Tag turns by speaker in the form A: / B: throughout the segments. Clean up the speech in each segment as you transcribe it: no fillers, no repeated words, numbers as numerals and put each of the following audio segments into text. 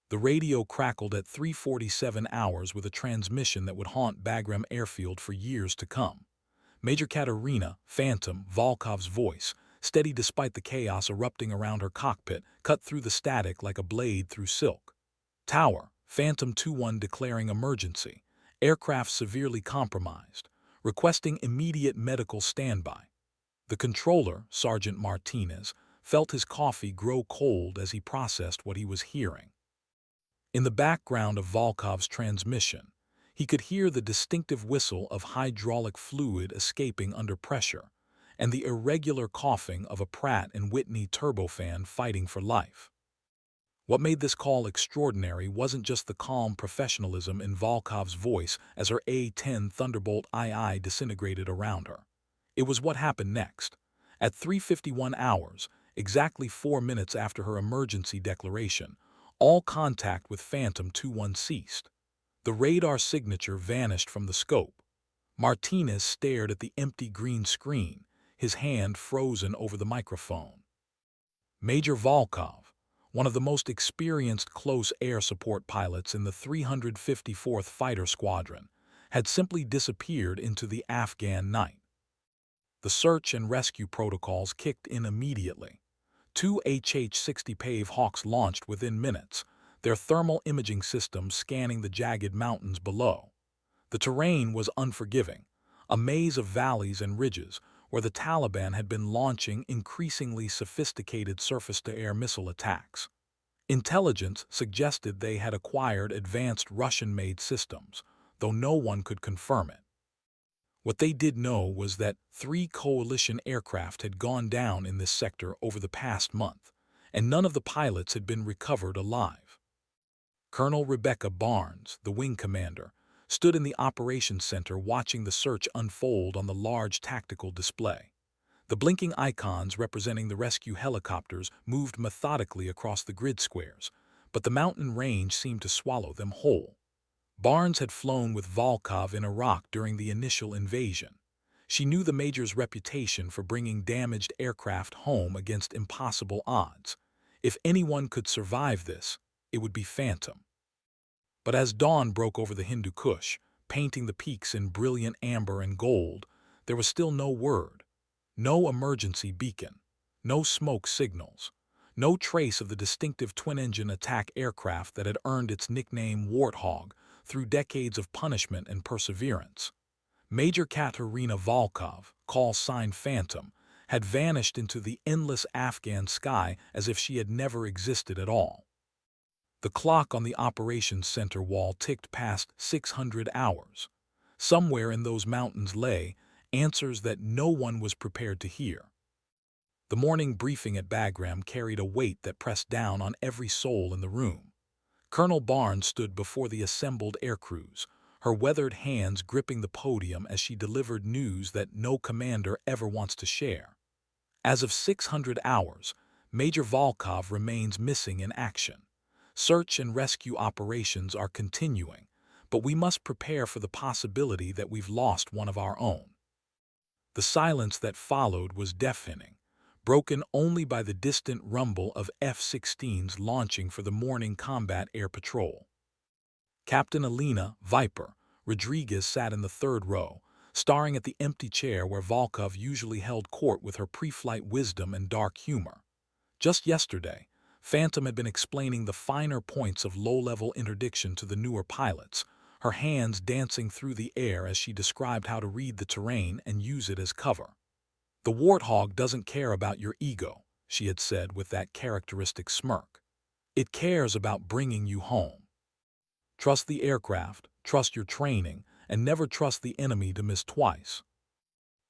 A: The radio crackled at 3:47 hours with a transmission that would haunt Bagram Airfield for years to come. Major Katerina, Phantom, Volkov's voice, steady despite the chaos erupting around her cockpit, cut through the static like a blade through silk. Tower, Phantom 2-1 declaring emergency. Aircraft severely compromised. Requesting immediate medical standby. The controller, Sergeant Martinez, felt his coffee grow cold as he processed what he was hearing. In the background of Volkov's transmission, he could hear the distinctive whistle of hydraulic fluid escaping under pressure and the irregular coughing of a Pratt& Whitney turbofan fighting for life. What made this call extraordinary wasn't just the calm professionalism in Volkov's voice as her A-10 Thunderbolt II disintegrated around her. It was what happened next. At 3:51 hours, exactly 4 minutes after her emergency declaration, all contact with Phantom 2-1 ceased. The radar signature vanished from the scope. Martinez stared at the empty green screen, his hand frozen over the microphone. Major Volkov, one of the most experienced close air support pilots in the 354th Fighter Squadron, had simply disappeared into the Afghan night. The search and rescue protocols kicked in immediately. 2 HH-60 Pave Hawks launched within minutes, their thermal imaging systems scanning the jagged mountains below. The terrain was unforgiving, a maze of valleys and ridges where the Taliban had been launching increasingly sophisticated surface-to-air missile attacks. Intelligence suggested they had acquired advanced Russian-made systems, though no one could confirm it. What they did know was that 3 coalition aircraft had gone down in this sector over the past month, and none of the pilots had been recovered alive. Colonel Rebecca Barnes, the wing commander, stood in the operations center watching the search unfold on the large tactical display. The blinking icons representing the rescue helicopters moved methodically across the grid squares, but the mountain range seemed to swallow them whole. Barnes had flown with Volkov in Iraq during the initial invasion. She knew the Major's reputation for bringing damaged aircraft home against impossible odds. If anyone could survive this, it would be Phantom. But as dawn broke over the Hindu Kush, painting the peaks in brilliant amber and gold, there was still no word. No emergency beacon, no smoke signals, no trace of the distinctive twin-engine attack aircraft that had earned its nickname Warthog through decades of punishment and perseverance. Major Katerina Volkov, call sign Phantom, had vanished into the endless Afghan sky as if she had never existed at all. The clock on the operations center wall ticked past 600 hours. Somewhere in those mountains lay answers that no one was prepared to hear. The morning briefing at Bagram carried a weight that pressed down on every soul in the room. Colonel Barnes stood before the assembled aircrews, her weathered hands gripping the podium as she delivered news that no commander ever wants to share. As of 600 hours, Major Volkov remains missing in action. Search and rescue operations are continuing, but we must prepare for the possibility that we've lost one of our own. The silence that followed was deafening, broken only by the distant rumble of F-16s launching for the morning combat air patrol. Captain Elena Viper Rodriguez sat in the third row, staring at the empty chair where Volkov usually held court with her pre-flight wisdom and dark humor. Just yesterday, Phantom had been explaining the finer points of low-level interdiction to the newer pilots, her hands dancing through the air as she described how to read the terrain and use it as cover. "The Warthog doesn't care about your ego," she had said with that characteristic smirk. "It cares about bringing you home. Trust the aircraft, trust your training, and never trust the enemy to miss twice."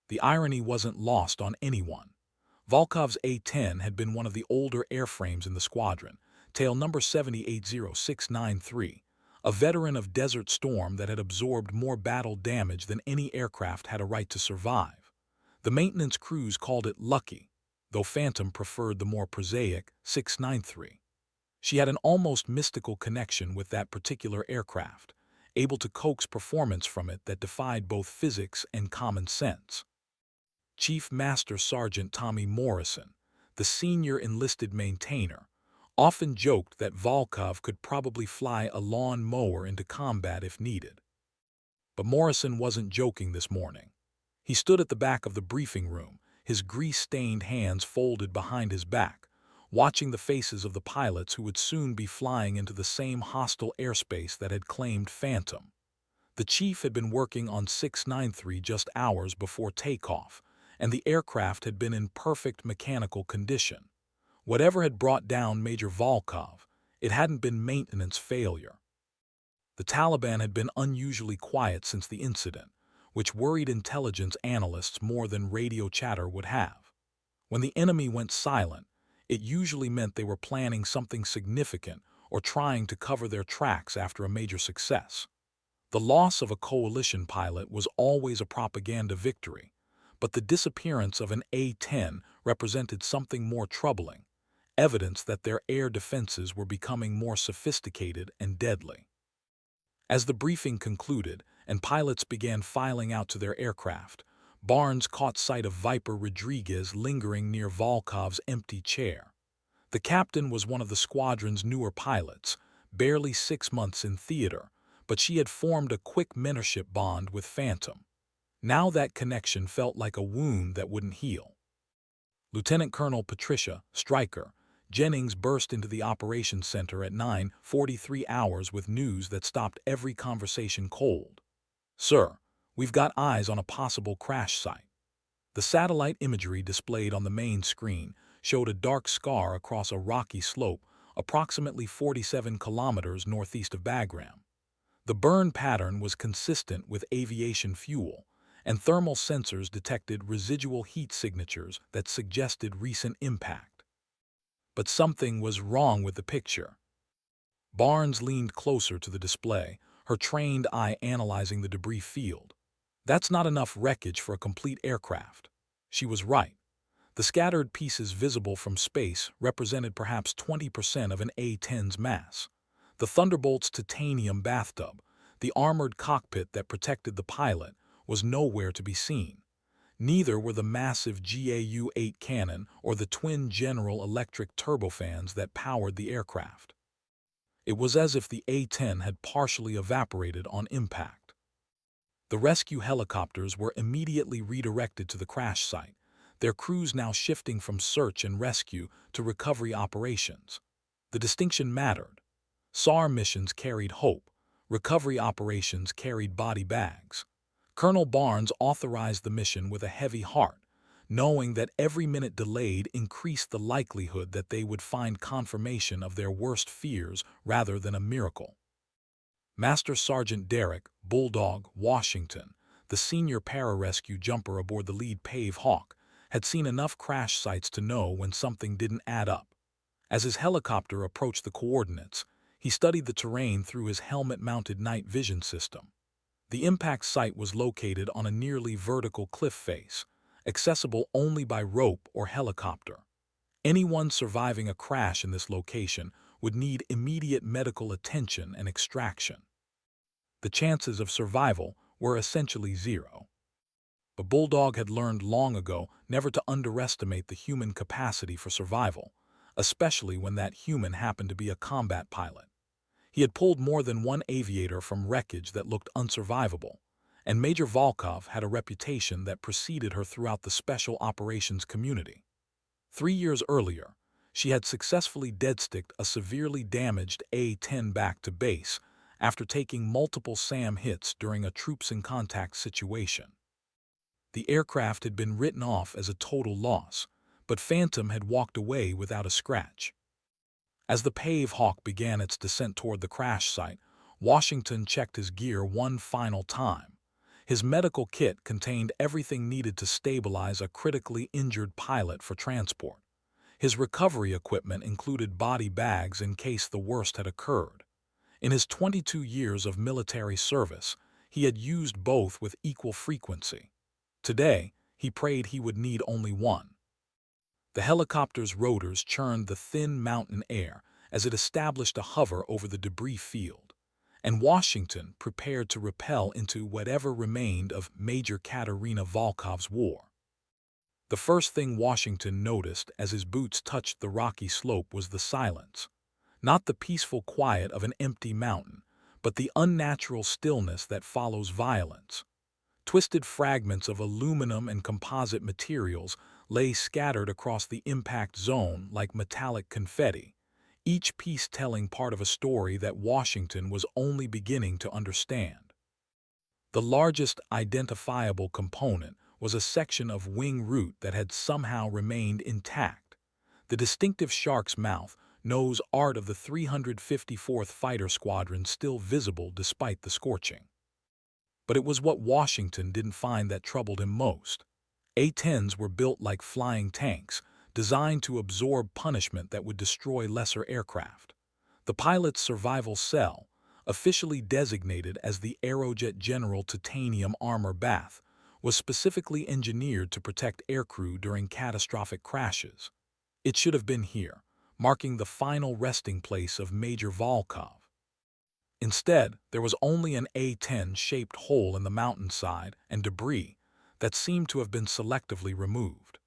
A: The irony wasn't lost on anyone. Volkov's A-10 had been one of the older airframes in the squadron, tail number 7080693, a veteran of Desert Storm that had absorbed more battle damage than any aircraft had a right to survive. The maintenance crews called it lucky, though Phantom preferred the more prosaic 693. She had an almost mystical connection with that particular aircraft, able to coax performance from it that defied both physics and common sense. Chief Master Sergeant Tommy Morrison, the senior enlisted maintainer, often joked that Volkov could probably fly a lawn mower into combat if needed. But Morrison wasn't joking this morning. He stood at the back of the briefing room, his grease-stained hands folded behind his back, watching the faces of the pilots who would soon be flying into the same hostile airspace that had claimed Phantom. The chief had been working on 693 just hours before takeoff, and the aircraft had been in perfect mechanical condition. Whatever had brought down Major Volkov, it hadn't been maintenance failure. The Taliban had been unusually quiet since the incident, which worried intelligence analysts more than radio chatter would have. When the enemy went silent, it usually meant they were planning something significant or trying to cover their tracks after a major success. The loss of a coalition pilot was always a propaganda victory, but the disappearance of an A-10 represented something more troubling, evidence that their air defenses were becoming more sophisticated and deadly. As the briefing concluded and pilots began filing out to their aircraft, Barnes caught sight of Viper Rodriguez lingering near Volkov's empty chair. The captain was one of the squadron's newer pilots, barely 6 months in theater, but she had formed a quick mentorship bond with Phantom. Now that connection felt like a wound that wouldn't heal. Lieutenant Colonel Patricia Stryker Jennings burst into the operations center at 9:43 hours with news that stopped every conversation cold. "Sir, we've got eyes on a possible crash site." The satellite imagery displayed on the main screen showed a dark scar across a rocky slope approximately 47 kilometers northeast of Bagram. The burn pattern was consistent with aviation fuel, and thermal sensors detected residual heat signatures that suggested recent impact. But something was wrong with the picture. Barnes leaned closer to the display, her trained eye analyzing the debris field. "That's not enough wreckage for a complete aircraft." She was right. The scattered pieces visible from space represented perhaps 20% of an A-10's mass. The Thunderbolt's titanium bathtub, the armored cockpit that protected the pilot, was nowhere to be seen. Neither were the massive GAU-8 cannon or the twin General Electric turbofans that powered the aircraft. It was as if the A-10 had partially evaporated on impact. The rescue helicopters were immediately redirected to the crash site, their crews now shifting from search and rescue to recovery operations. The distinction mattered. SAR missions carried hope, recovery operations carried body bags. Colonel Barnes authorized the mission with a heavy heart, knowing that every minute delayed increased the likelihood that they would find confirmation of their worst fears rather than a miracle. Master Sergeant Derek Bulldog Washington, the senior pararescue jumper aboard the lead Pave Hawk, had seen enough crash sites to know when something didn't add up. As his helicopter approached the coordinates, he studied the terrain through his helmet-mounted night vision system. The impact site was located on a nearly vertical cliff face, accessible only by rope or helicopter. Anyone surviving a crash in this location would need immediate medical attention and extraction. The chances of survival were essentially zero. But Bulldog had learned long ago never to underestimate the human capacity for survival, especially when that human happened to be a combat pilot. He had pulled more than one aviator from wreckage that looked unsurvivable, and Major Volkov had a reputation that preceded her throughout the special operations community. 3 years earlier, she had successfully deadsticked a severely damaged A-10 back to base after taking multiple SAM hits during a troops-in-contact situation. The aircraft had been written off as a total loss, but Phantom had walked away without a scratch. As the Pave Hawk began its descent toward the crash site, Washington checked his gear one final time. His medical kit contained everything needed to stabilize a critically injured pilot for transport. His recovery equipment included body bags in case the worst had occurred. In his 22 years of military service, he had used both with equal frequency. Today, he prayed he would need only one. The helicopter's rotors churned the thin mountain air as it established a hover over the debris field, and Washington prepared to rappel into whatever remained of Major Katerina Volkov's war. The first thing Washington noticed as his boots touched the rocky slope was the silence. Not the peaceful quiet of an empty mountain, but the unnatural stillness that follows violence. Twisted fragments of aluminum and composite materials lay scattered across the impact zone like metallic confetti, each piece telling part of a story that Washington was only beginning to understand. The largest identifiable component was a section of wing root that had somehow remained intact. The distinctive shark's mouth, nose art of the 354th Fighter Squadron still visible despite the scorching. But it was what Washington didn't find that troubled him most. A-10s were built like flying tanks, designed to absorb punishment that would destroy lesser aircraft. The pilot's survival cell, officially designated as the Aerojet General Titanium Armor Bath, was specifically engineered to protect aircrew during catastrophic crashes. It should have been here, marking the final resting place of Major Volkov. Instead, there was only an A-10-shaped hole in the mountainside and debris that seemed to have been selectively removed.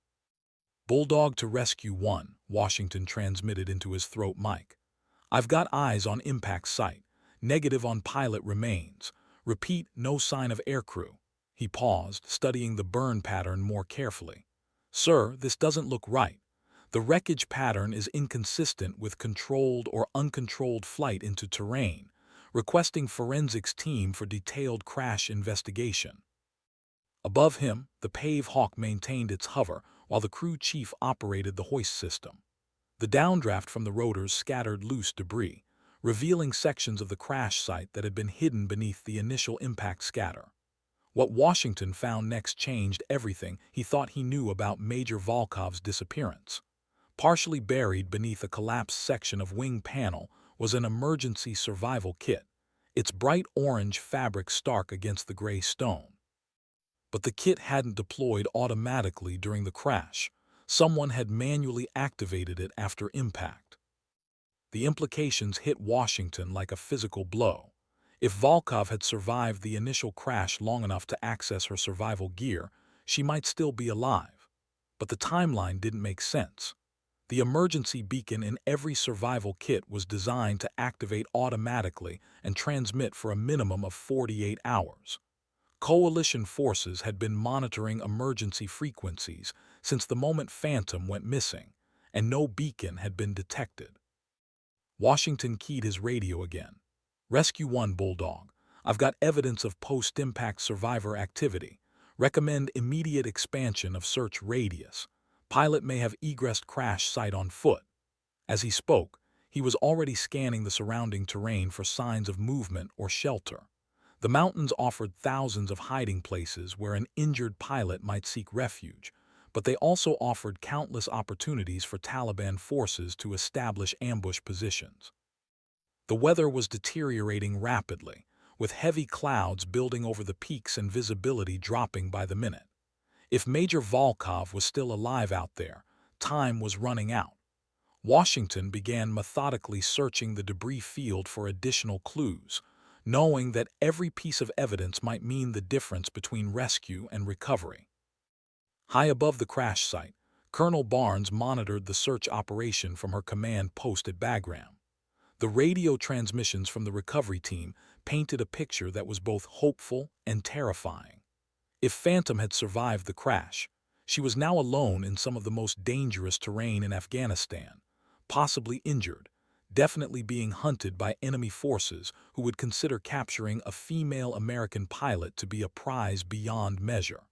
A: "Bulldog to Rescue 1, Washington transmitted into his throat mic. "I've got eyes on impact site. Negative on pilot remains. Repeat, no sign of aircrew." He paused, studying the burn pattern more carefully. "Sir, this doesn't look right. The wreckage pattern is inconsistent with controlled or uncontrolled flight into terrain. Requesting forensics team for detailed crash investigation." Above him, the Pave Hawk maintained its hover while the crew chief operated the hoist system. The downdraft from the rotors scattered loose debris, revealing sections of the crash site that had been hidden beneath the initial impact scatter. What Washington found next changed everything he thought he knew about Major Volkov's disappearance. Partially buried beneath a collapsed section of wing panel was an emergency survival kit, its bright orange fabric stark against the gray stone. But the kit hadn't deployed automatically during the crash. Someone had manually activated it after impact. The implications hit Washington like a physical blow. If Volkov had survived the initial crash long enough to access her survival gear, she might still be alive. But the timeline didn't make sense. The emergency beacon in every survival kit was designed to activate automatically and transmit for a minimum of 48 hours. Coalition forces had been monitoring emergency frequencies since the moment Phantom went missing, and no beacon had been detected. Washington keyed his radio again. "Rescue 1, Bulldog. I've got evidence of post-impact survivor activity. Recommend immediate expansion of search radius. Pilot may have egressed crash site on foot." As he spoke, he was already scanning the surrounding terrain for signs of movement or shelter. The mountains offered thousands of hiding places where an injured pilot might seek refuge, but they also offered countless opportunities for Taliban forces to establish ambush positions. The weather was deteriorating rapidly, with heavy clouds building over the peaks and visibility dropping by the minute. If Major Volkov was still alive out there, time was running out. Washington began methodically searching the debris field for additional clues, knowing that every piece of evidence might mean the difference between rescue and recovery. High above the crash site, Colonel Barnes monitored the search operation from her command post at Bagram. The radio transmissions from the recovery team painted a picture that was both hopeful and terrifying. If Phantom had survived the crash, she was now alone in some of the most dangerous terrain in Afghanistan, possibly injured, definitely being hunted by enemy forces who would consider capturing a female American pilot to be a prize beyond measure.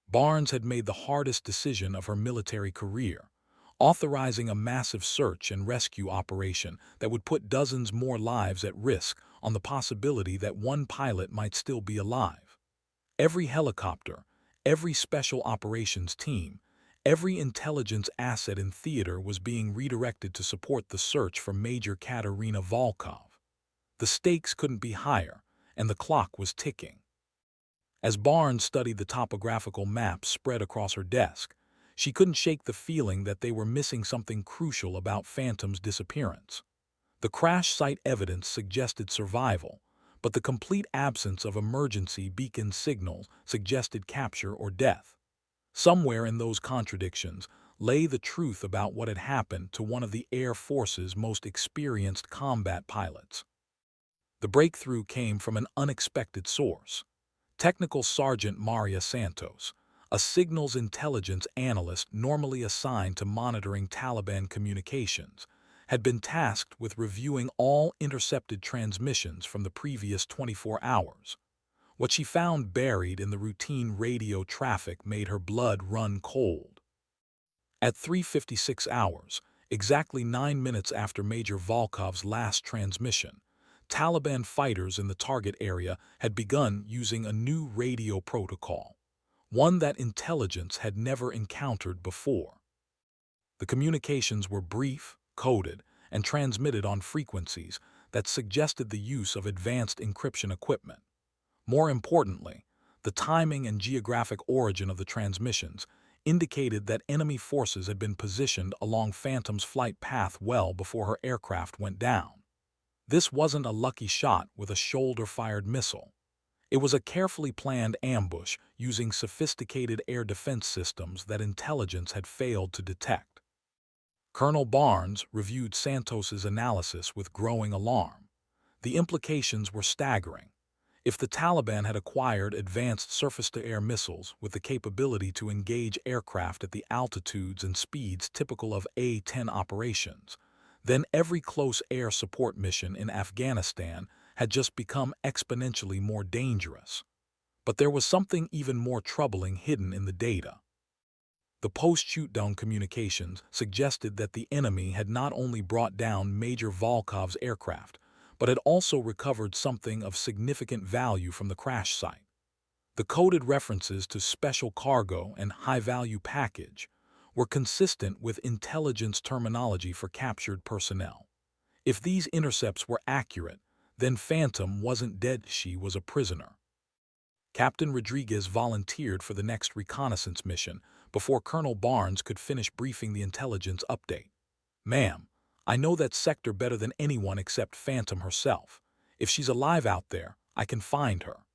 A: Barnes had made the hardest decision of her military career, authorizing a massive search and rescue operation that would put dozens more lives at risk on the possibility that one pilot might still be alive. Every helicopter, every special operations team, every intelligence asset in theater was being redirected to support the search for Major Katerina Volkov. The stakes couldn't be higher, and the clock was ticking. As Barnes studied the topographical maps spread across her desk, she couldn't shake the feeling that they were missing something crucial about Phantom's disappearance. The crash site evidence suggested survival, but the complete absence of emergency beacon signals suggested capture or death. Somewhere in those contradictions lay the truth about what had happened to one of the Air Force's most experienced combat pilots. The breakthrough came from an unexpected source. Technical Sergeant Maria Santos, a signals intelligence analyst normally assigned to monitoring Taliban communications, had been tasked with reviewing all intercepted transmissions from the previous 24 hours. What she found buried in the routine radio traffic made her blood run cold. At 3:56 hours, exactly 9 minutes after Major Volkov's last transmission, Taliban fighters in the target area had begun using a new radio protocol, one that intelligence had never encountered before. The communications were brief, coded, and transmitted on frequencies that suggested the use of advanced encryption equipment. More importantly, the timing and geographic origin of the transmissions indicated that enemy forces had been positioned along Phantom's flight path well before her aircraft went down. This wasn't a lucky shot with a shoulder-fired missile. It was a carefully planned ambush using sophisticated air defense systems that intelligence had failed to detect. Colonel Barnes reviewed Santos's analysis with growing alarm. The implications were staggering. If the Taliban had acquired advanced surface-to-air missiles with the capability to engage aircraft at the altitudes and speeds typical of A-10 operations, then every close air support mission in Afghanistan had just become exponentially more dangerous. But there was something even more troubling hidden in the data. The post-shootdown communications suggested that the enemy had not only brought down Major Volkov's aircraft, but had also recovered something of significant value from the crash site. The coded references to special cargo and high-value package were consistent with intelligence terminology for captured personnel. If these intercepts were accurate, then Phantom wasn't dead, she was a prisoner. Captain Rodriguez volunteered for the next reconnaissance mission before Colonel Barnes could finish briefing the intelligence update. "Ma'am, I know that sector better than anyone except Phantom herself. If she's alive out there, I can find her."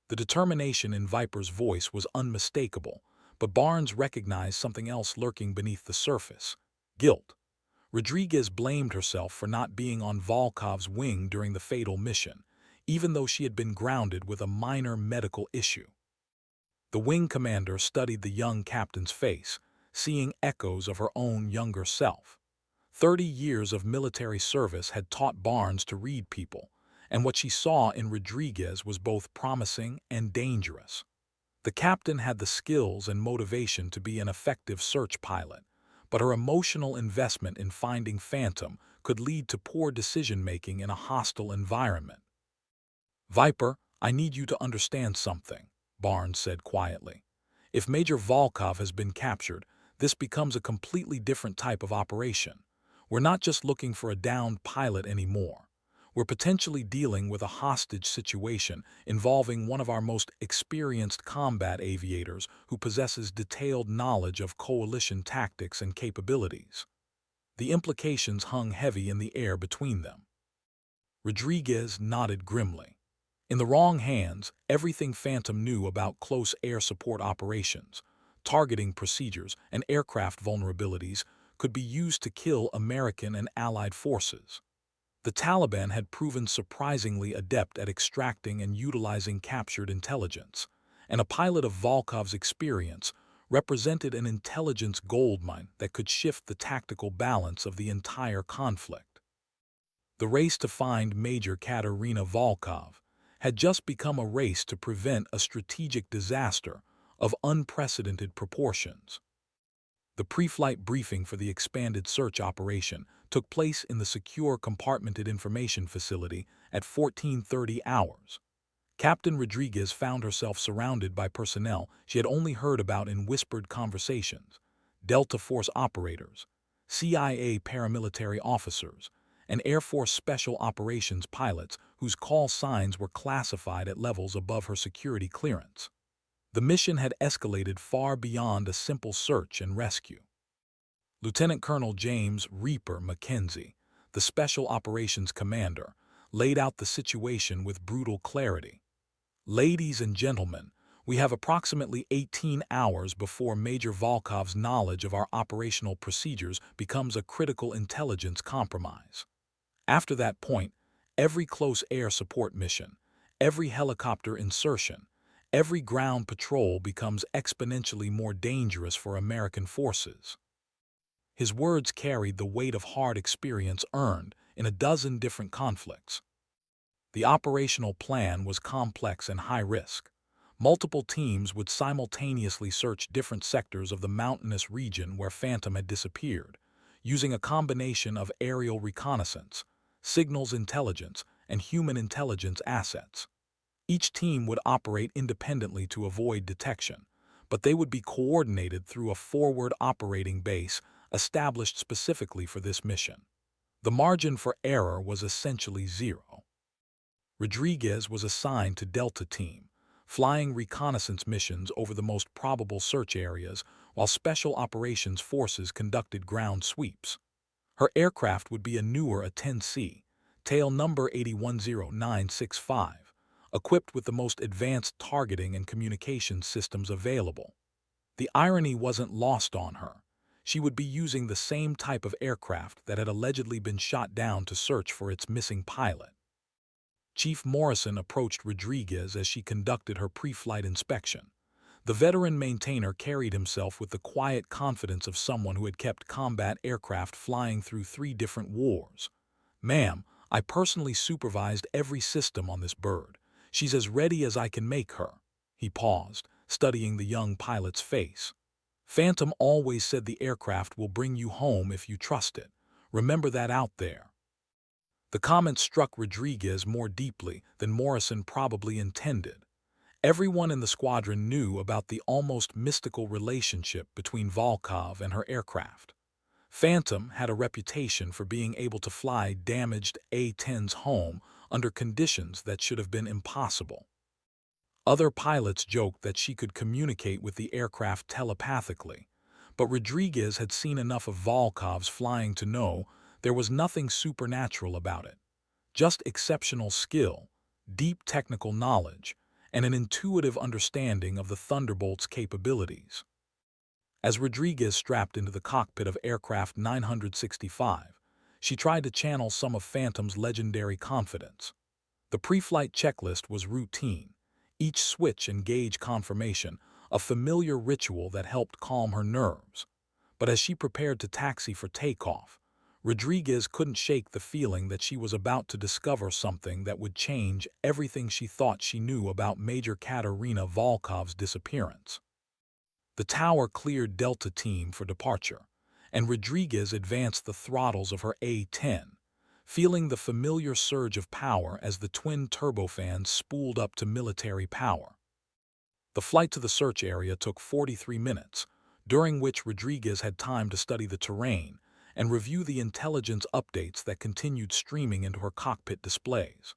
A: The determination in Viper's voice was unmistakable, but Barnes recognized something else lurking beneath the surface: guilt. Rodriguez blamed herself for not being on Volkov's wing during the fatal mission, even though she had been grounded with a minor medical issue. The wing commander studied the young captain's face, seeing echoes of her own younger self. 30 years of military service had taught Barnes to read people, and what she saw in Rodriguez was both promising and dangerous. The captain had the skills and motivation to be an effective search pilot, but her emotional investment in finding Phantom could lead to poor decision-making in a hostile environment. "Viper, I need you to understand something," Barnes said quietly. "If Major Volkov has been captured, this becomes a completely different type of operation. We're not just looking for a downed pilot anymore. We're potentially dealing with a hostage situation involving one of our most experienced combat aviators who possesses detailed knowledge of coalition tactics and capabilities." The implications hung heavy in the air between them. Rodriguez nodded grimly. In the wrong hands, everything Phantom knew about close air support operations, targeting procedures, and aircraft vulnerabilities could be used to kill American and Allied forces. The Taliban had proven surprisingly adept at extracting and utilizing captured intelligence, and a pilot of Volkov's experience represented an intelligence goldmine that could shift the tactical balance of the entire conflict. The race to find Major Katerina Volkov had just become a race to prevent a strategic disaster of unprecedented proportions. The pre-flight briefing for the expanded search operation took place in the secure compartmented information facility at 14:30 hours. Captain Rodriguez found herself surrounded by personnel she had only heard about in whispered conversations: Delta Force operators, CIA paramilitary officers, and Air Force Special Operations pilots whose call signs were classified at levels above her security clearance. The mission had escalated far beyond a simple search and rescue. Lieutenant Colonel James "Reaper" Mackenzie, the Special Operations Commander, laid out the situation with brutal clarity. "Ladies and gentlemen, We have approximately 18 hours before Major Volkov's knowledge of our operational procedures becomes a critical intelligence compromise. After that point, every close air support mission, every helicopter insertion, every ground patrol becomes exponentially more dangerous for American forces. His words carried the weight of hard experience earned in a dozen different conflicts. The operational plan was complex and high risk. Multiple teams would simultaneously search different sectors of the mountainous region where Phantom had disappeared, using a combination of aerial reconnaissance, signals intelligence, and human intelligence assets. Each team would operate independently to avoid detection, but they would be coordinated through a forward operating base established specifically for this mission. The margin for error was essentially zero. Rodriguez was assigned to Delta Team, flying reconnaissance missions over the most probable search areas while Special Operations Forces conducted ground sweeps. Her aircraft would be a newer A-10C, tail number 810965, equipped with the most advanced targeting and communications systems available. The irony wasn't lost on her. She would be using the same type of aircraft that had allegedly been shot down to search for its missing pilot. Chief Morrison approached Rodriguez as she conducted her pre-flight inspection. The veteran maintainer carried himself with the quiet confidence of someone who had kept combat aircraft flying through 3 different wars. "Ma'am, I personally supervised every system on this bird. She's as ready as I can make her." He paused, studying the young pilot's face. "Phantom always said the aircraft will bring you home if you trust it. Remember that out there." The comment struck Rodriguez more deeply than Morrison probably intended. Everyone in the squadron knew about the almost mystical relationship between Volkov and her aircraft. Phantom had a reputation for being able to fly damaged A-10s home under conditions that should have been impossible. Other pilots joked that she could communicate with the aircraft telepathically, but Rodriguez had seen enough of Volkov's flying to know there was nothing supernatural about it, just exceptional skill, deep technical knowledge, and an intuitive understanding of the Thunderbolt's capabilities. As Rodriguez strapped into the cockpit of Aircraft 965, she tried to channel some of Phantom's legendary confidence. The pre-flight checklist was routine, each switch and gauge confirmation, a familiar ritual that helped calm her nerves. But as she prepared to taxi for takeoff, Rodriguez couldn't shake the feeling that she was about to discover something that would change everything she thought she knew about Major Katerina Volkov's disappearance. The tower cleared Delta Team for departure, and Rodriguez advanced the throttles of her A-10, feeling the familiar surge of power as the twin turbofans spooled up to military power. The flight to the search area took 43 minutes, during which Rodriguez had time to study the terrain and review the intelligence updates that continued streaming into her cockpit displays.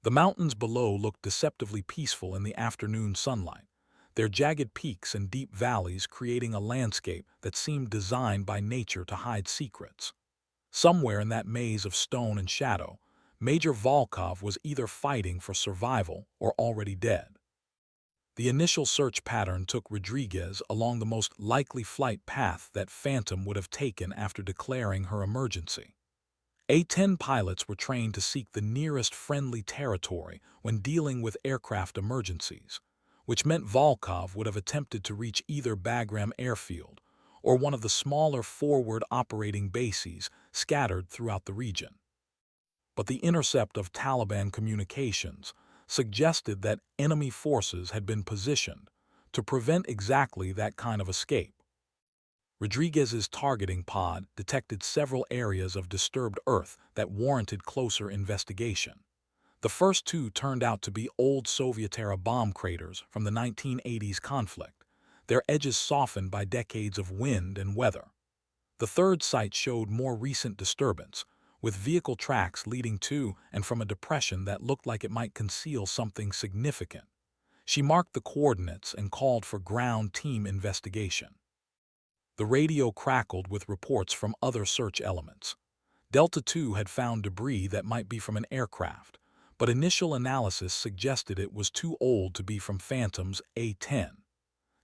A: The mountains below looked deceptively peaceful in the afternoon sunlight, their jagged peaks and deep valleys creating a landscape that seemed designed by nature to hide secrets. Somewhere in that maze of stone and shadow, Major Volkov was either fighting for survival or already dead. The initial search pattern took Rodriguez along the most likely flight path that Phantom would have taken after declaring her emergency. A-10 pilots were trained to seek the nearest friendly territory when dealing with aircraft emergencies, which meant Volkov would have attempted to reach either Bagram Airfield or one of the smaller forward operating bases scattered throughout the region. But the intercept of Taliban communications suggested that enemy forces had been positioned to prevent exactly that kind of escape. Rodriguez's targeting pod detected several areas of disturbed Earth that warranted closer investigation. The first 2 turned out to be old Soviet-era bomb craters from the 1980s conflict, their edges softened by decades of wind and weather. The third site showed more recent disturbance, with vehicle tracks leading to and from a depression that looked like it might conceal something significant. She marked the coordinates and called for ground team investigation. The radio crackled with reports from other search elements. Delta II had found debris that might be from an aircraft, but initial analysis suggested it was too old to be from Phantom's A-10.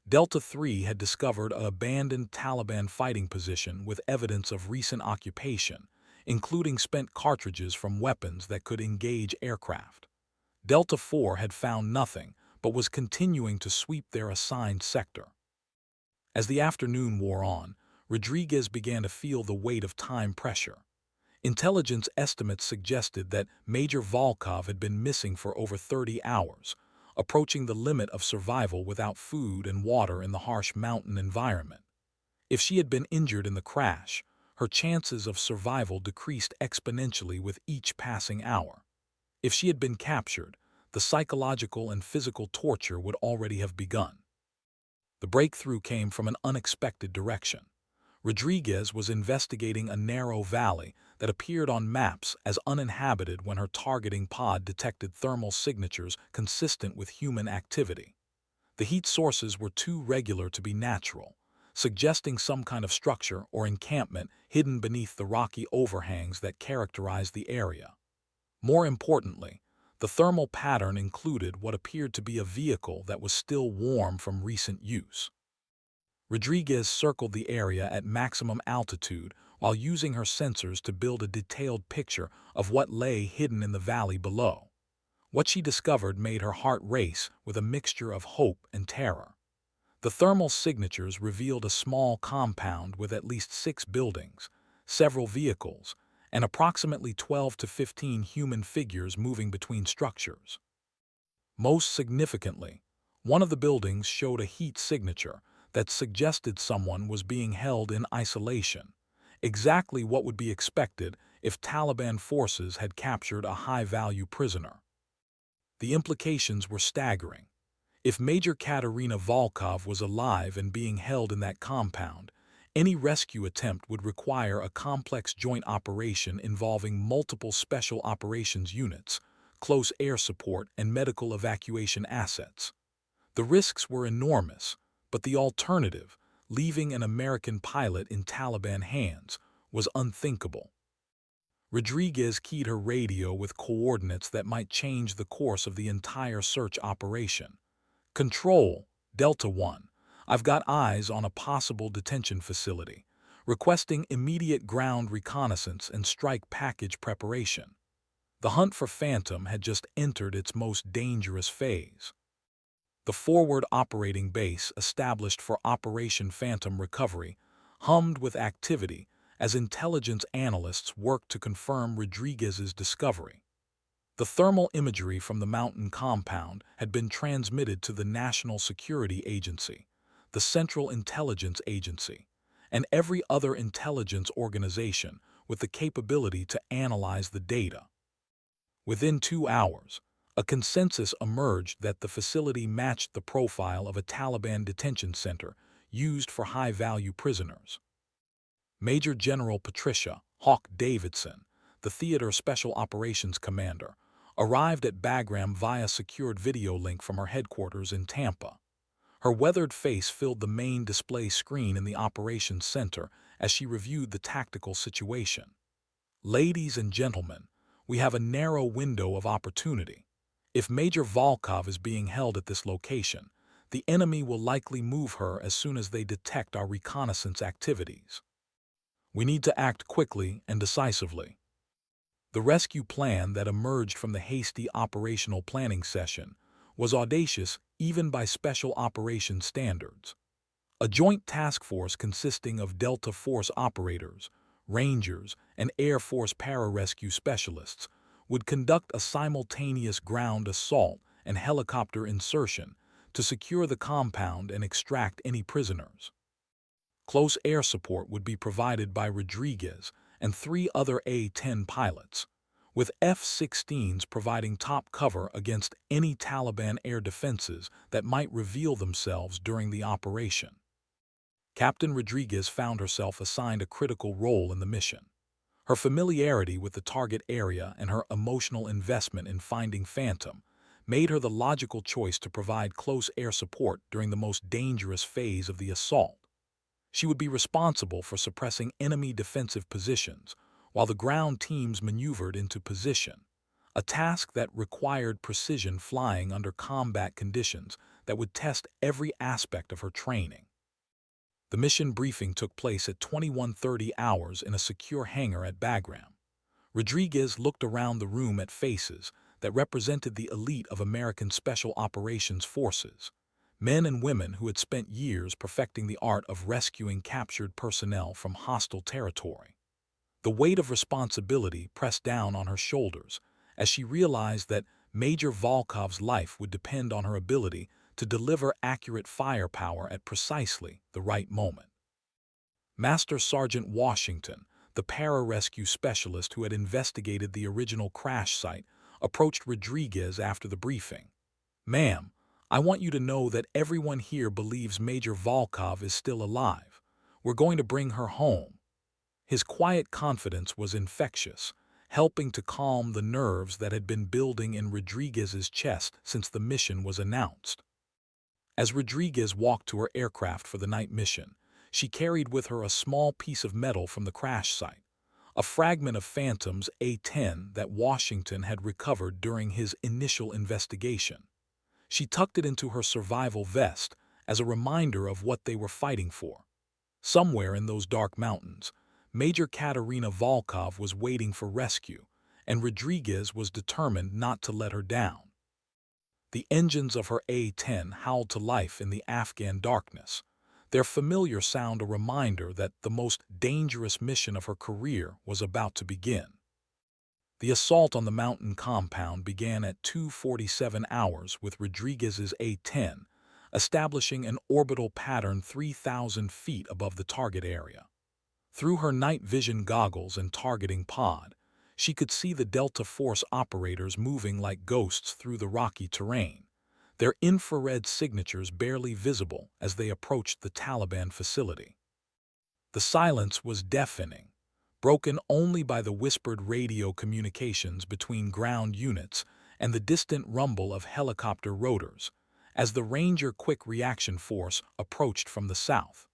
A: Delta III had discovered an abandoned Taliban fighting position with evidence of recent occupation, including spent cartridges from weapons that could engage aircraft. Delta IV had found nothing, but was continuing to sweep their assigned sector. As the afternoon wore on, Rodriguez began to feel the weight of time pressure. Intelligence estimates suggested that Major Volkov had been missing for over 30 hours, approaching the limit of survival without food and water in the harsh mountain environment. If she had been injured in the crash, her chances of survival decreased exponentially with each passing hour. If she had been captured, the psychological and physical torture would already have begun. The breakthrough came from an unexpected direction. Rodriguez was investigating a narrow valley that appeared on maps as uninhabited when her targeting pod detected thermal signatures consistent with human activity. The heat sources were too regular to be natural, suggesting some kind of structure or encampment hidden beneath the rocky overhangs that characterized the area. More importantly, the thermal pattern included what appeared to be a vehicle that was still warm from recent use. Rodriguez circled the area at maximum altitude while using her sensors to build a detailed picture of what lay hidden in the valley below. What she discovered made her heart race with a mixture of hope and terror. The thermal signatures revealed a small compound with at least 6 buildings, several vehicles, and approximately 12 to 15 human figures moving between structures. Most significantly, one of the buildings showed a heat signature that suggested someone was being held in isolation, exactly what would be expected if Taliban forces had captured a high-value prisoner. The implications were staggering. If Major Katerina Volkov was alive and being held in that compound, any rescue attempt would require a complex joint operation involving multiple special operations units, close air support, and medical evacuation assets. The risks were enormous, but the alternative, leaving an American pilot in Taliban hands, was unthinkable. Rodriguez keyed her radio with coordinates that might change the course of the entire search operation. Control, Delta I. I've got eyes on a possible detention facility, requesting immediate ground reconnaissance and strike package preparation. The hunt for Phantom had just entered its most dangerous phase. The forward operating base established for Operation Phantom Recovery hummed with activity as intelligence analysts worked to confirm Rodriguez's discovery. The thermal imagery from the mountain compound had been transmitted to the National Security Agency, the Central Intelligence Agency, and every other intelligence organization with the capability to analyze the data. Within 2 hours, a consensus emerged that the facility matched the profile of a Taliban detention center used for high-value prisoners. Major General Patricia Hawk Davidson, the theater special operations commander, arrived at Bagram via secured video link from her headquarters in Tampa. Her weathered face filled the main display screen in the operations center as she reviewed the tactical situation. Ladies and gentlemen, we have a narrow window of opportunity. If Major Volkov is being held at this location, the enemy will likely move her as soon as they detect our reconnaissance activities. We need to act quickly and decisively. The rescue plan that emerged from the hasty operational planning session was audacious even by special operations standards. A joint task force consisting of Delta Force operators, Rangers, and Air Force pararescue specialists would conduct a simultaneous ground assault and helicopter insertion to secure the compound and extract any prisoners. Close air support would be provided by Rodriguez and 3 other A-10 pilots, with F-16s providing top cover against any Taliban air defenses that might reveal themselves during the operation. Captain Rodriguez found herself assigned a critical role in the mission. Her familiarity with the target area and her emotional investment in finding Phantom made her the logical choice to provide close air support during the most dangerous phase of the assault. She would be responsible for suppressing enemy defensive positions while the ground teams maneuvered into position, a task that required precision flying under combat conditions that would test every aspect of her training. The mission briefing took place at 21:30 hours in a secure hangar at Bagram. Rodriguez looked around the room at faces that represented the elite of American Special Operations Forces, men and women who had spent years perfecting the art of rescuing captured personnel from hostile territory. The weight of responsibility pressed down on her shoulders as she realized that Major Volkov's life would depend on her ability to deliver accurate firepower at precisely the right moment. Master Sergeant Washington, the pararescue specialist who had investigated the original crash site, approached Rodriguez after the briefing. "Ma'am, I want you to know that everyone here believes Major Volkov is still alive. We're going to bring her home." His quiet confidence was infectious, helping to calm the nerves that had been building in Rodriguez's chest since the mission was announced. As Rodriguez walked to her aircraft for the night mission, she carried with her a small piece of metal from the crash site, a fragment of Phantom's A-10 that Washington had recovered during his initial investigation. She tucked it into her survival vest as a reminder of what they were fighting for. Somewhere in those dark mountains, Major Katerina Volkov was waiting for rescue, and Rodriguez was determined not to let her down. The engines of her A-10 howled to life in the Afghan darkness, their familiar sound a reminder that the most dangerous mission of her career was about to begin. The assault on the mountain compound began at 2:47 hours with Rodriguez's A-10, establishing an orbital pattern 3,000 feet above the target area. Through her night vision goggles and targeting pod, she could see the Delta Force operators moving like ghosts through the rocky terrain, their infrared signatures barely visible as they approached the Taliban facility. The silence was deafening, broken only by the whispered radio communications between ground units and the distant rumble of helicopter rotors as the Ranger Quick Reaction Force approached from the south.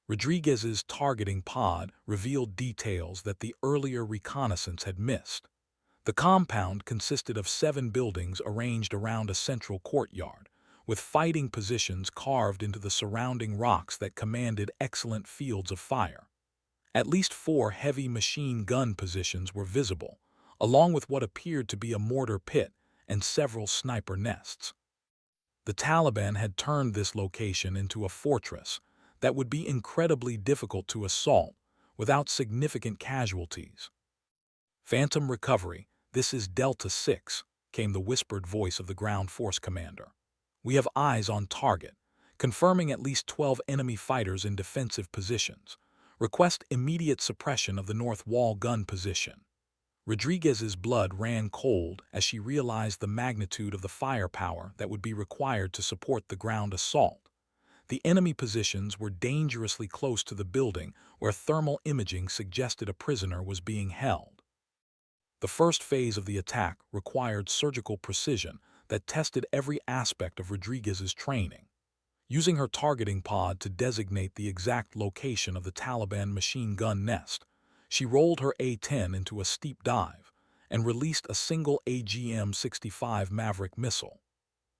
A: Rodriguez's targeting pod revealed details that the earlier reconnaissance had missed. The compound consisted of 7 buildings arranged around a central courtyard, with fighting positions carved into the surrounding rocks that commanded excellent fields of fire. At least 4 heavy machine gun positions were visible, along with what appeared to be a mortar pit and several sniper nests. The Taliban had turned this location into a fortress that would be incredibly difficult to assault without significant casualties. "Phantom recovery, this is Delta 6, came the whispered voice of the ground force commander. "We have eyes on target, confirming at least 12 enemy fighters in defensive positions. Request immediate suppression of the north wall gun position." Rodriguez's blood ran cold as she realized the magnitude of the firepower that would be required to support the ground assault. The enemy positions were dangerously close to the building where thermal imaging suggested a prisoner was being held. The first phase of the attack required surgical precision that tested every aspect of Rodriguez's training. Using her targeting pod to designate the exact location of the Taliban machine gun nest, she rolled her A-10 into a steep dive and released a single AGM-65 Maverick missile.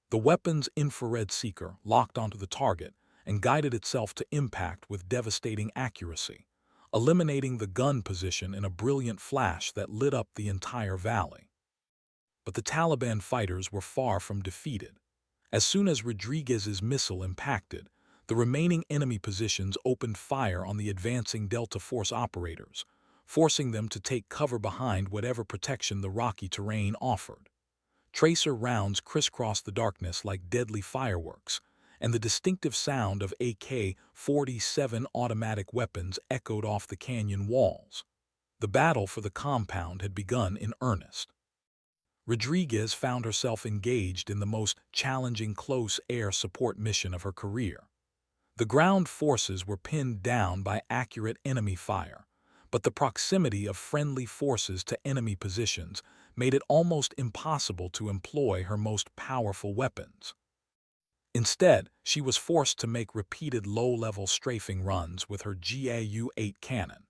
A: The weapon's infrared seeker locked onto the target and guided itself to impact with devastating accuracy, eliminating the gun position in a brilliant flash that lit up the entire valley. But the Taliban fighters were far from defeated. As soon as Rodriguez's missile impacted, the remaining enemy positions opened fire on the advancing Delta Force operators, forcing them to take cover behind whatever protection the rocky terrain offered. Tracer rounds crisscrossed the darkness like deadly fireworks, and the distinctive sound of AK-47 automatic weapons echoed off the canyon walls. The battle for the compound had begun in earnest. Rodriguez found herself engaged in the most challenging close air support mission of her career. The ground forces were pinned down by accurate enemy fire, but the proximity of friendly forces to enemy positions made it almost impossible to employ her most powerful weapons. Instead, she was forced to make repeated low-level strafing runs with her GAU-8 cannon,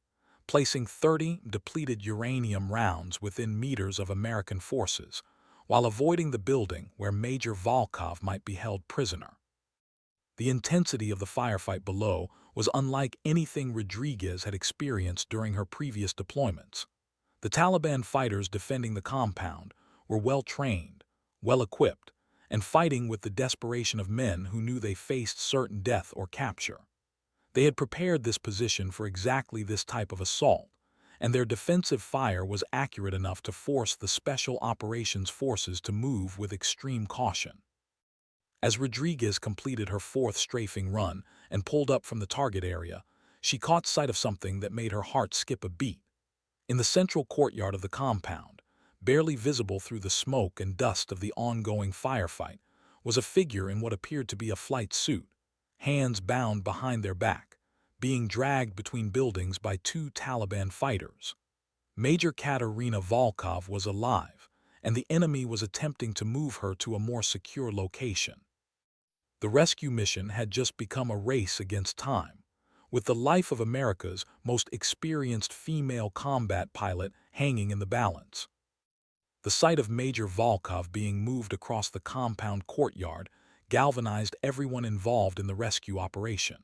A: placing 30 depleted uranium rounds within meters of American forces, while avoiding the building where Major Volkov might be held prisoner. The intensity of the firefight below was unlike anything Rodriguez had experienced during her previous deployments. The Taliban fighters defending the compound were well-trained, well-equipped, and fighting with the desperation of men who knew they faced certain death or capture. They had prepared this position for exactly this type of assault, and their defensive fire was accurate enough to force the Special Operations Forces to move with extreme caution. As Rodriguez completed her fourth strafing run and pulled up from the target area, she caught sight of something that made her heart skip a beat. In the central courtyard of the compound, barely visible through the smoke and dust of the ongoing firefight, was a figure in what appeared to be a flight suit, hands bound behind their back, being dragged between buildings by two Taliban fighters. Major Katerina Volkov was alive, and the enemy was attempting to move her to a more secure location. The rescue mission had just become a race against time, with the life of America's most experienced female combat pilot hanging in the balance. The sight of Major Volkov being moved across the compound courtyard galvanized everyone involved in the rescue operation.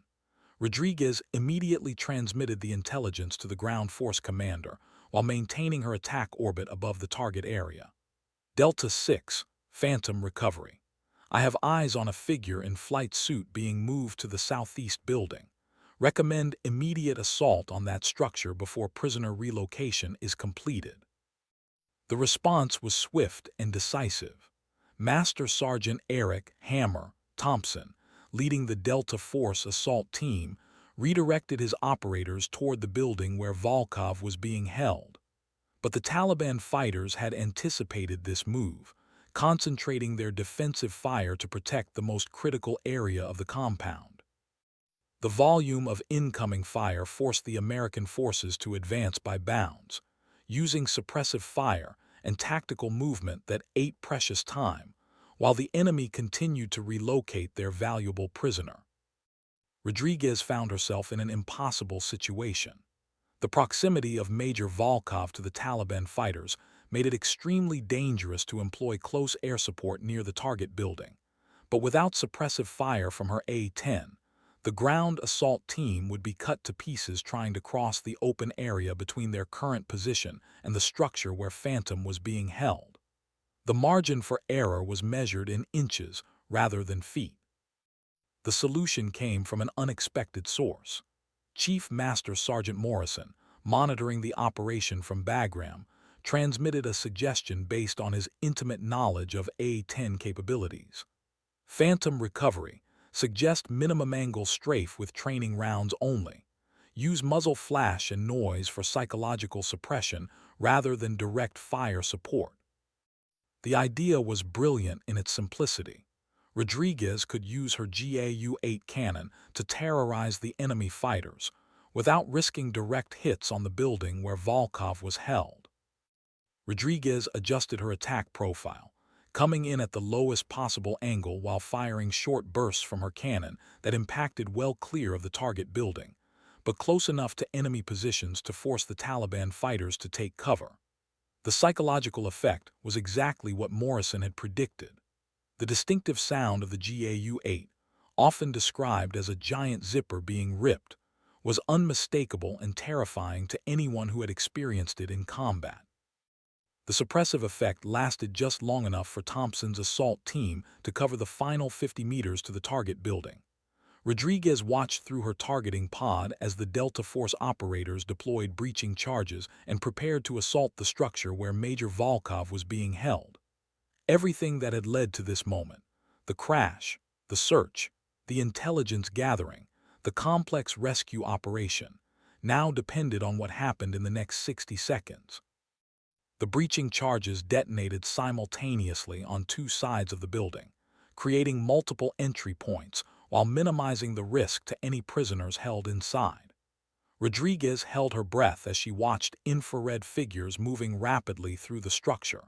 A: Rodriguez immediately transmitted the intelligence to the ground force commander while maintaining her attack orbit above the target area. Delta 6, Phantom Recovery. I have eyes on a figure in flight suit being moved to the southeast building. Recommend immediate assault on that structure before prisoner relocation is completed. The response was swift and decisive. Master Sergeant Eric Hammer Thompson, leading the Delta Force assault team, redirected his operators toward the building where Volkov was being held. But the Taliban fighters had anticipated this move, concentrating their defensive fire to protect the most critical area of the compound. The volume of incoming fire forced the American forces to advance by bounds, using suppressive fire and tactical movement that ate precious time, while the enemy continued to relocate their valuable prisoner. Rodriguez found herself in an impossible situation. The proximity of Major Volkov to the Taliban fighters made it extremely dangerous to employ close air support near the target building. But without suppressive fire from her A-10, the ground assault team would be cut to pieces trying to cross the open area between their current position and the structure where Phantom was being held. The margin for error was measured in inches rather than feet. The solution came from an unexpected source. Chief Master Sergeant Morrison, monitoring the operation from Bagram, transmitted a suggestion based on his intimate knowledge of A-10 capabilities. Phantom Recovery. Suggest minimum angle strafe with training rounds only. Use muzzle flash and noise for psychological suppression rather than direct fire support. The idea was brilliant in its simplicity. Rodriguez could use her GAU-8 cannon to terrorize the enemy fighters, without risking direct hits on the building where Volkov was held. Rodriguez adjusted her attack profile, coming in at the lowest possible angle while firing short bursts from her cannon that impacted well clear of the target building, but close enough to enemy positions to force the Taliban fighters to take cover. The psychological effect was exactly what Morrison had predicted. The distinctive sound of the GAU-8, often described as a giant zipper being ripped, was unmistakable and terrifying to anyone who had experienced it in combat. The suppressive effect lasted just long enough for Thompson's assault team to cover the final 50 meters to the target building. Rodriguez watched through her targeting pod as the Delta Force operators deployed breaching charges and prepared to assault the structure where Major Volkov was being held. Everything that had led to this moment, the crash, the search, the intelligence gathering, the complex rescue operation, now depended on what happened in the next 60 seconds. The breaching charges detonated simultaneously on two sides of the building, creating multiple entry points while minimizing the risk to any prisoners held inside. Rodriguez held her breath as she watched infrared figures moving rapidly through the structure,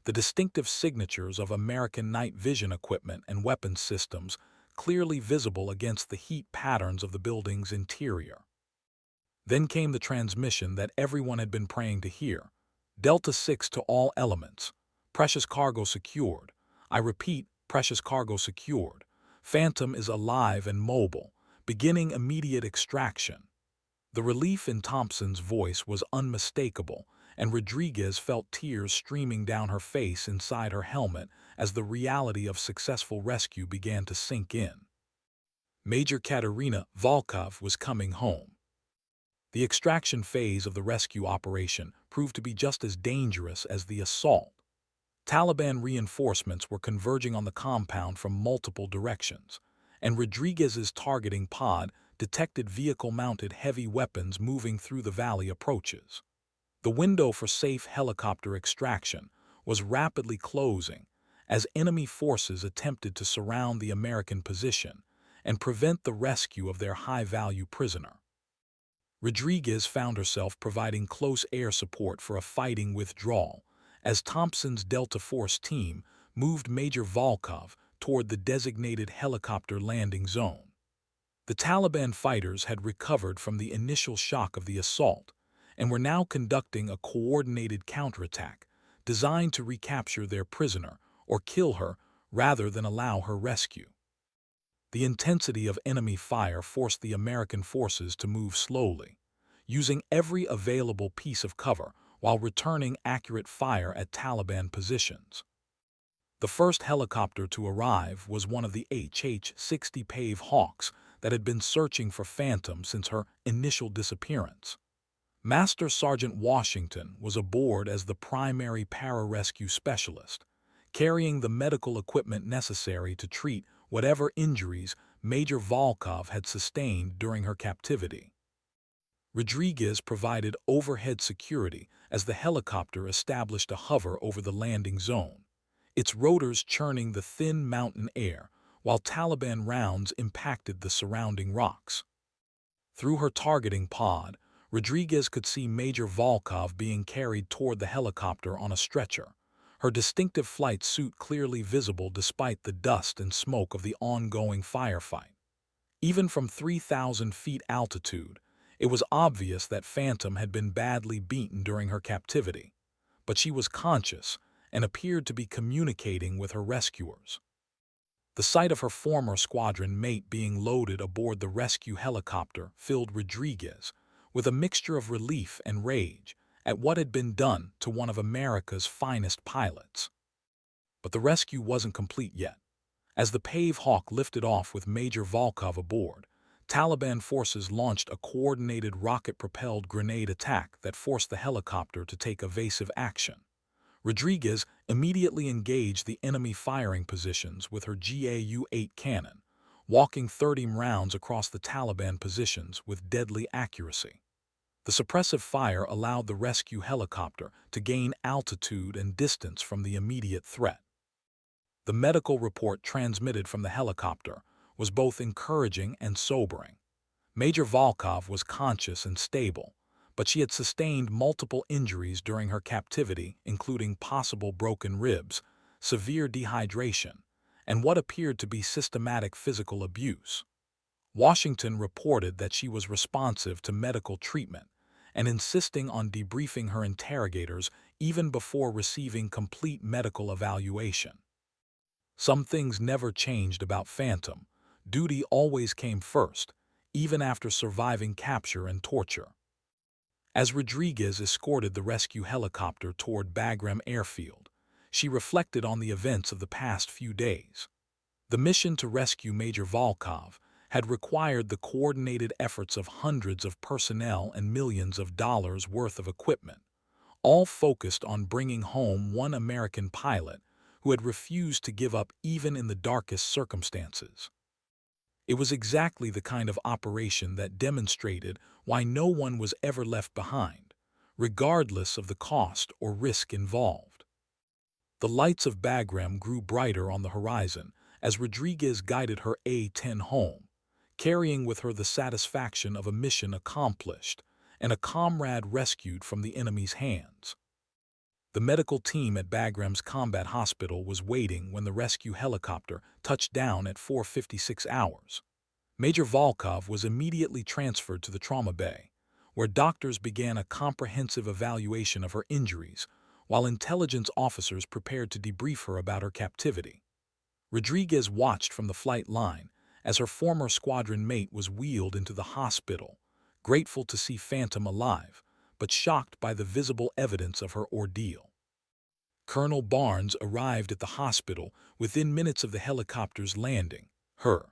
A: the distinctive signatures of American night vision equipment and weapons systems clearly visible against the heat patterns of the building's interior. Then came the transmission that everyone had been praying to hear. Delta 6 to all elements. Precious cargo secured. I repeat, precious cargo secured. Phantom is alive and mobile, beginning immediate extraction. The relief in Thompson's voice was unmistakable, and Rodriguez felt tears streaming down her face inside her helmet as the reality of successful rescue began to sink in. Major Katerina Volkov was coming home. The extraction phase of the rescue operation proved to be just as dangerous as the assault. Taliban reinforcements were converging on the compound from multiple directions, and Rodriguez's targeting pod detected vehicle-mounted heavy weapons moving through the valley approaches. The window for safe helicopter extraction was rapidly closing as enemy forces attempted to surround the American position and prevent the rescue of their high-value prisoner. Rodriguez found herself providing close air support for a fighting withdrawal as Thompson's Delta Force team moved Major Volkov toward the designated helicopter landing zone. The Taliban fighters had recovered from the initial shock of the assault and were now conducting a coordinated counterattack designed to recapture their prisoner or kill her rather than allow her rescue. The intensity of enemy fire forced the American forces to move slowly, using every available piece of cover while returning accurate fire at Taliban positions. The first helicopter to arrive was one of the HH-60 Pave Hawks that had been searching for Phantom since her initial disappearance. Master Sergeant Washington was aboard as the primary pararescue specialist, carrying the medical equipment necessary to treat whatever injuries Major Volkov had sustained during her captivity. Rodriguez provided overhead security as the helicopter established a hover over the landing zone, its rotors churning the thin mountain air while Taliban rounds impacted the surrounding rocks. Through her targeting pod, Rodriguez could see Major Volkov being carried toward the helicopter on a stretcher, her distinctive flight suit clearly visible despite the dust and smoke of the ongoing firefight. Even from 3,000 feet altitude, it was obvious that Phantom had been badly beaten during her captivity, but she was conscious and appeared to be communicating with her rescuers. The sight of her former squadron mate being loaded aboard the rescue helicopter filled Rodriguez with a mixture of relief and rage at what had been done to one of America's finest pilots. But the rescue wasn't complete yet. As the Pave Hawk lifted off with Major Volkov aboard, Taliban forces launched a coordinated rocket-propelled grenade attack that forced the helicopter to take evasive action. Rodriguez immediately engaged the enemy firing positions with her GAU-8 cannon, walking 30 rounds across the Taliban positions with deadly accuracy. The suppressive fire allowed the rescue helicopter to gain altitude and distance from the immediate threat. The medical report transmitted from the helicopter was both encouraging and sobering. Major Volkov was conscious and stable, but she had sustained multiple injuries during her captivity, including possible broken ribs, severe dehydration, and what appeared to be systematic physical abuse. Washington reported that she was responsive to medical treatment and insisting on debriefing her interrogators even before receiving complete medical evaluation. Some things never changed about Phantom. Duty always came first, even after surviving capture and torture. As Rodriguez escorted the rescue helicopter toward Bagram Airfield, she reflected on the events of the past few days. The mission to rescue Major Volkov had required the coordinated efforts of hundreds of personnel and millions of dollars worth of equipment, all focused on bringing home one American pilot who had refused to give up even in the darkest circumstances. It was exactly the kind of operation that demonstrated why no one was ever left behind, regardless of the cost or risk involved. The lights of Bagram grew brighter on the horizon as Rodriguez guided her A-10 home, carrying with her the satisfaction of a mission accomplished and a comrade rescued from the enemy's hands. The medical team at Bagram's combat hospital was waiting when the rescue helicopter touched down at 4:56 hours. Major Volkov was immediately transferred to the trauma bay, where doctors began a comprehensive evaluation of her injuries, while intelligence officers prepared to debrief her about her captivity. Rodriguez watched from the flight line as her former squadron mate was wheeled into the hospital, grateful to see Phantom alive, but shocked by the visible evidence of her ordeal. Colonel Barnes arrived at the hospital within minutes of the helicopter's landing. Her